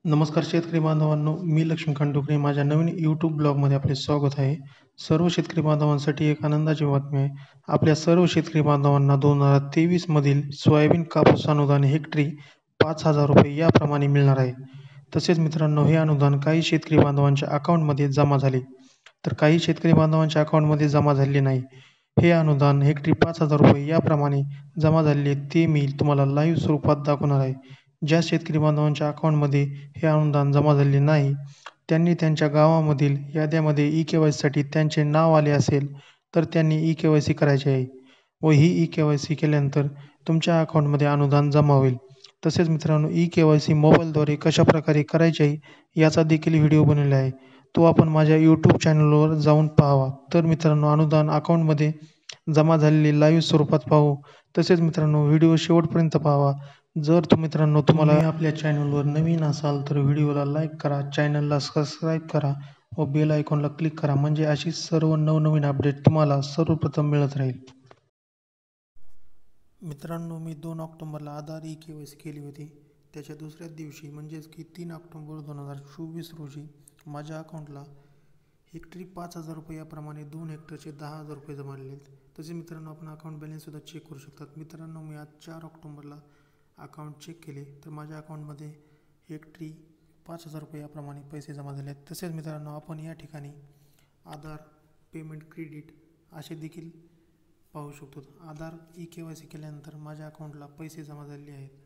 नमस्कार शेतकरी बांधवांनो, मी लक्ष्मीकांत डोकरे. माझ्या नवीन यूट्यूब ब्लॉगमध्ये आपले स्वागत आहे. सर्व शेतकरी बांधवांसाठी एक आनंदाची बातमी आहे. आपल्या सर्व शेतकरी बांधवांना 2023 मधील सोयाबीन कापूस अनुदान हेक्टरी ₹5,000 याप्रमाणे मिळणार आहे. तसेच मित्रांनो, हे अनुदान काही शेतकरी बांधवांच्या अकाउंटमध्ये जमा झाले, तर काही शेतकरी बांधवांच्या अकाउंटमध्ये जमा झाले नाही. हे अनुदान हेक्टरी ₹5,000 याप्रमाणे जमा झालेले ते मी तुम्हाला लाईव्ह स्वरूपात दाखवणार आहे. ज्या शेतकरी बांधवांच्या अकाउंटमध्ये हे अनुदान जमा झाले नाही, त्यांनी त्यांच्या गावामधील याद्यांमध्ये ई-के.वाय.सीसाठी त्यांचे नाव आले असेल, तर त्यांनी ई-के.वाय.सी करायची आहे व ही ई-के.वाय.सी केल्यानंतर तुमच्या अकाउंटमध्ये अनुदान जमा होईल. तसेच मित्रांनो, ई-के.वाय.सी मोबाईलद्वारे कशाप्रकारे करायची आहे याचा देखील व्हिडिओ बनवला आहे. तो आपण माझ्या यूट्यूब चॅनलवर जाऊन पाहावा. तर मित्रांनो, अनुदान अकाउंटमध्ये जमा झालेले लाईव्ह स्वरूपात पाहू. तसेच मित्रांनो, व्हिडिओ शेवटपर्यंत पाहावा. जर तुम्हाला आपल्या चॅनलवर नवीन असाल तर व्हिडिओला लाईक करा, चॅनलला सबस्क्राईब करा व बेल आयकॉनला क्लिक करा, म्हणजे अशी सर्व नवनवीन अपडेट तुम्हाला सर्वप्रथम मिळत राहील. मित्रांनो, मी 2 ऑक्टोबरला आधार ई-के.वाय.सी केली होती. त्याच्या दुसऱ्याच दिवशी म्हणजेच की 3 ऑक्टोबर 2024 रोजी माझ्या अकाउंटला हेक्टरी ₹5,000 याप्रमाणे 2 हेक्टरचे ₹10,000 जमा झाले आहेत. तसे मित्रांनो, आपण अकाउंट बॅलन्ससुद्धा चेक करू शकतात. मित्रांनो, मी आज 4 ऑक्टोबरला अकाउंट चेक केले तर माझ्या अकाउंटमध्ये हेक्टरी ₹5,000 याप्रमाणे पैसे जमा झाले आहेत. तसेच मित्रांनो, आपण या ठिकाणी आधार, पेमेंट, क्रेडिट असे देखील पाहू शकतो. आधार ई-के.वाय.सी केल्यानंतर माझ्या अकाउंटला पैसे जमा झालेले आहेत.